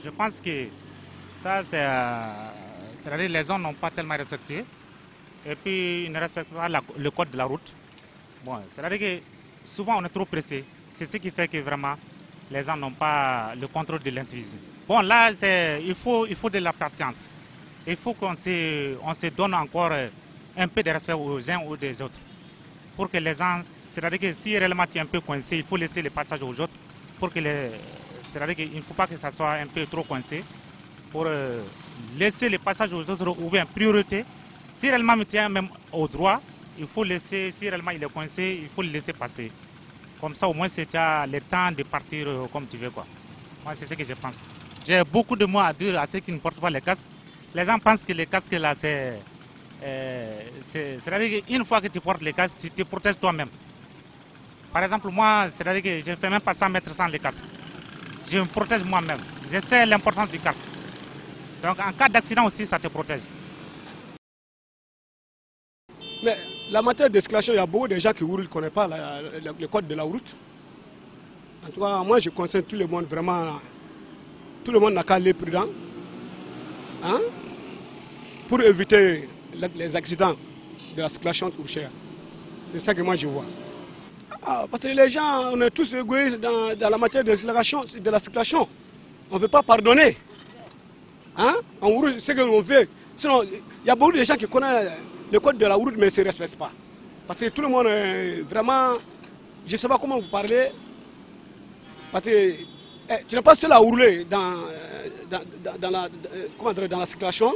je pense que ça, c'est-à-dire les gens n'ont pas tellement respecté. Et puis, ils ne respectent pas le code de la route. Bon, c'est-à-dire que souvent, on est trop pressé. C'est ce qui fait que vraiment, les gens n'ont pas le contrôle de l'incivisme. Bon, là, il faut de la patience. Il faut qu'on se donne encore un peu de respect aux uns ou des autres. Pour que les gens, c'est-à-dire que si réellement tu es un peu coincé, il faut laisser le passage aux autres. C'est-à-dire qu'il ne faut pas que ça soit un peu trop coincé. Pour laisser le passage aux autres ou bien priorité. Si réellement tu es même au droit, il faut laisser, si réellement il est coincé, il faut le laisser passer. Comme ça, au moins, tu as le temps de partir comme tu veux, quoi. Moi, c'est ce que je pense. J'ai beaucoup de mots à dire à ceux qui ne portent pas les casques. Les gens pensent que les casques, là, c'est-à-dire qu'une fois que tu portes les casques, tu te protèges toi-même. Par exemple, moi, c'est-à-dire que je ne fais même pas 100 mètres sans les casques. Je me protège moi-même. Je sais l'importance du casque. Donc, en cas d'accident aussi, ça te protège. Mais la matière de circulation, il y a beaucoup de gens qui ne connaissent pas le code de la route. En tout cas, moi, je conseille tout le monde vraiment. Tout le monde n'a qu'à aller prudent. Hein, pour éviter les accidents de la circulation routière. C'est ça que moi je vois. Parce que les gens, on est tous égoïstes dans la matière de la circulation. On ne veut pas pardonner. Hein? On roule ce qu'on veut. Sinon, il y a beaucoup de gens qui connaissent le code de la route mais ne se respectent pas. Parce que tout le monde est vraiment... Je ne sais pas comment vous parlez. Parce que tu n'es pas seul à rouler dans la circulation.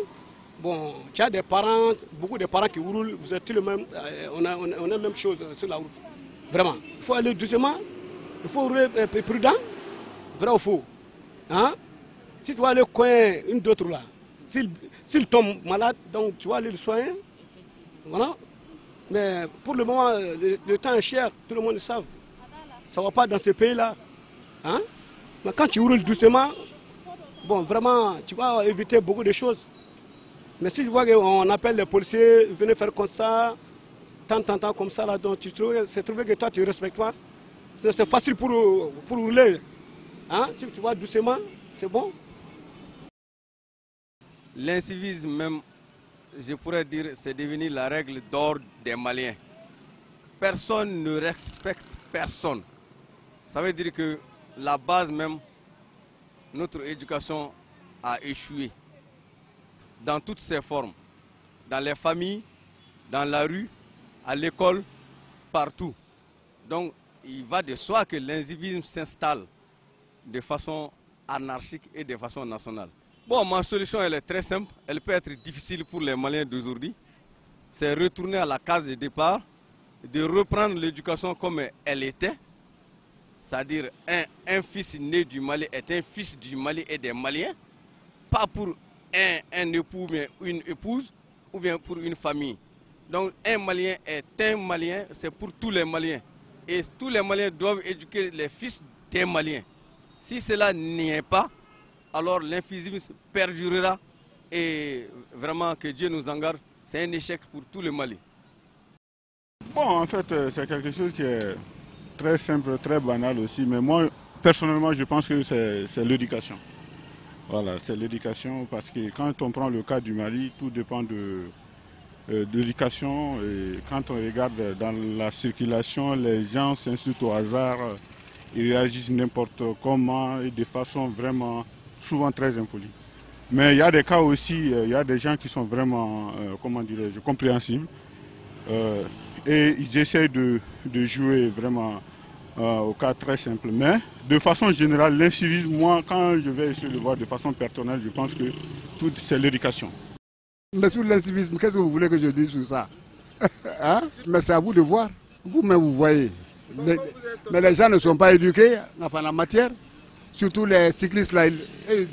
Bon, tu as des parents, beaucoup de parents qui roulent, vous êtes tous les mêmes, on a la même chose sur la route. Vraiment, il faut aller doucement, il faut rouler prudent, vrai ou faux. Hein? Si tu vas aller coin une d'autre là, s'il tombe malade, donc tu vas aller le soigner. Voilà. Mais pour le moment, le temps est cher, tout le monde le sait. Ça ne va pas dans ce pays-là. Hein? Mais quand tu roules doucement, bon, vraiment, tu vas éviter beaucoup de choses. Mais si tu vois qu'on appelle les policiers, venez faire comme ça, tant comme ça, là, donc c'est trouvé que toi tu ne respectes pas. C'est facile pour rouler. Hein? Si tu vas doucement, c'est bon. L'incivisme même, je pourrais dire, c'est devenu la règle d'or des Maliens. Personne ne respecte personne. Ça veut dire que la base même, notre éducation a échoué. Dans toutes ses formes, dans les familles, dans la rue, à l'école, partout. Donc, il va de soi que l'incivisme s'installe de façon anarchique et de façon nationale. Bon, ma solution, elle est très simple. Elle peut être difficile pour les Maliens d'aujourd'hui. C'est retourner à la case de départ, de reprendre l'éducation comme elle était. C'est-à-dire, un fils né du Mali est un fils du Mali et des Maliens. Pas pour un époux ou une épouse, ou bien pour une famille. Donc un Malien est un Malien, c'est pour tous les Maliens. Et tous les Maliens doivent éduquer les fils des Maliens. Si cela n'y est pas, alors l'incivisme perdurera et vraiment que Dieu nous en garde, c'est un échec pour tout le Mali. Bon, en fait, c'est quelque chose qui est très simple, très banal aussi, mais moi, personnellement, je pense que c'est l'éducation. Voilà, c'est l'éducation parce que quand on prend le cas du Mali, tout dépend de l'éducation. Et quand on regarde dans la circulation, les gens s'insultent au hasard, ils réagissent n'importe comment et de façon vraiment souvent très impolie. Mais il y a des cas aussi, il y a des gens qui sont vraiment, comment dirais-je, compréhensibles. Et ils essayent de jouer vraiment au cas très simple. Mais de façon générale, l'incivisme, moi, quand je vais essayer de le voir de façon personnelle, je pense que tout c'est l'éducation. Mais sur l'incivisme, qu'est-ce que vous voulez que je dise sur ça? Hein? Mais c'est à vous de voir. Vous-même, vous voyez. Mais les gens ne sont pas éduqués en la matière. Surtout les cyclistes là. Ils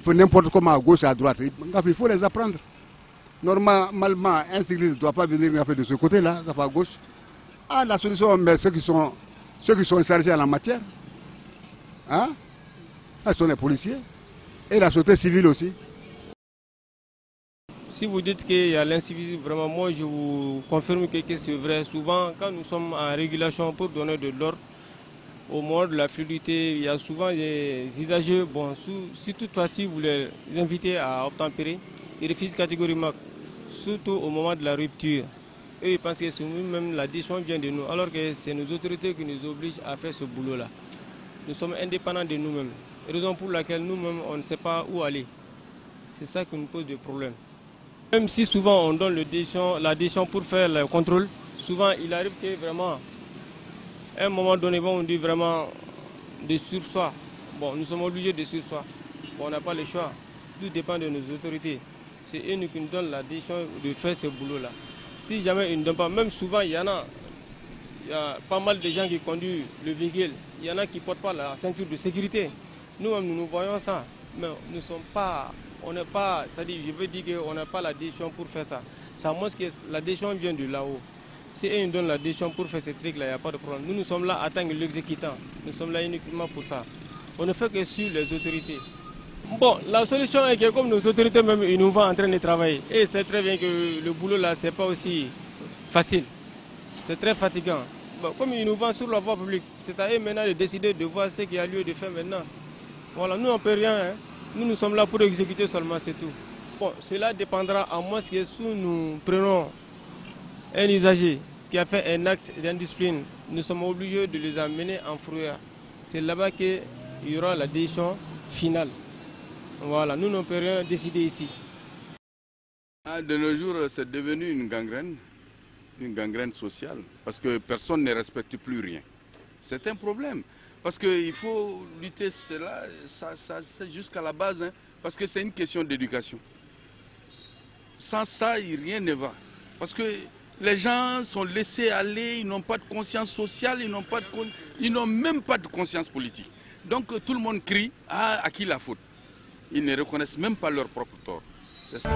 font n'importe comment à gauche et à droite. Il faut les apprendre. Normalement, un cycliste ne doit pas venir de ce côté-là, à gauche. Ah, la solution, mais ceux qui sont chargés en la matière, hein? Ce sont les policiers et la société civile aussi. Si vous dites qu'il y a l'incivisme, vraiment, moi je vous confirme que c'est vrai. Souvent, quand nous sommes en régulation pour donner de l'ordre, au moment de la fluidité, il y a souvent des usagers, bon, si toutefois si vous les invitez à obtempérer, ils refusent catégoriquement, surtout au moment de la rupture. Eux, ils pensent que c'est nous-mêmes, la décision vient de nous, alors que c'est nos autorités qui nous obligent à faire ce boulot-là. Nous sommes indépendants de nous-mêmes, raison pour laquelle nous-mêmes, on ne sait pas où aller. C'est ça qui nous pose des problèmes. Même si souvent on donne la décision pour faire le contrôle, souvent il arrive que vraiment, à un moment donné, on dit vraiment de sursoir. Bon, nous sommes obligés de sursoir. Bon, on n'a pas le choix. Tout dépend de nos autorités. C'est eux qui nous donnent la décision de faire ce boulot-là. Si jamais ils ne donnent pas, même souvent il y a pas mal de gens qui conduisent le véhicule. Il y en a qui ne portent pas la ceinture de sécurité. Nous-mêmes, nous voyons ça. Mais nous ne sommes pas, on n'est pas, c'est-à-dire, je veux dire qu'on n'a pas la décision pour faire ça. Ça montre que la décision vient de là-haut. Si eux nous donnent la décision pour faire ce truc-là, il n'y a pas de problème. Nous sommes là à attendre l'exécutant. Nous sommes là uniquement pour ça. On ne fait que suivre les autorités. Bon, la solution est que comme nos autorités même, ils nous voient en train de travailler. Et c'est très bien que le boulot là, c'est pas aussi facile. C'est très fatigant. Bon, comme ils nous voient sur la voie publique, c'est à eux maintenant de décider de voir ce qu'il y a lieu de faire maintenant. Voilà, nous on ne peut rien. Hein. Nous sommes là pour exécuter seulement, c'est tout. Bon, cela dépendra à moins que si nous prenons un usager qui a fait un acte d'indiscipline, nous sommes obligés de les amener en fourrière. C'est là-bas qu'il y aura la décision finale. Voilà, nous ne pouvons rien décider ici. De nos jours, c'est devenu une gangrène sociale, parce que personne ne respecte plus rien. C'est un problème, parce qu'il faut lutter cela, ça jusqu'à la base, hein, parce que c'est une question d'éducation. Sans ça, rien ne va. Parce que les gens sont laissés aller, ils n'ont pas de conscience sociale, ils n'ont même pas de conscience politique. Donc tout le monde crie à qui la faute. Ils ne reconnaissent même pas leur propre tort. C'est ça.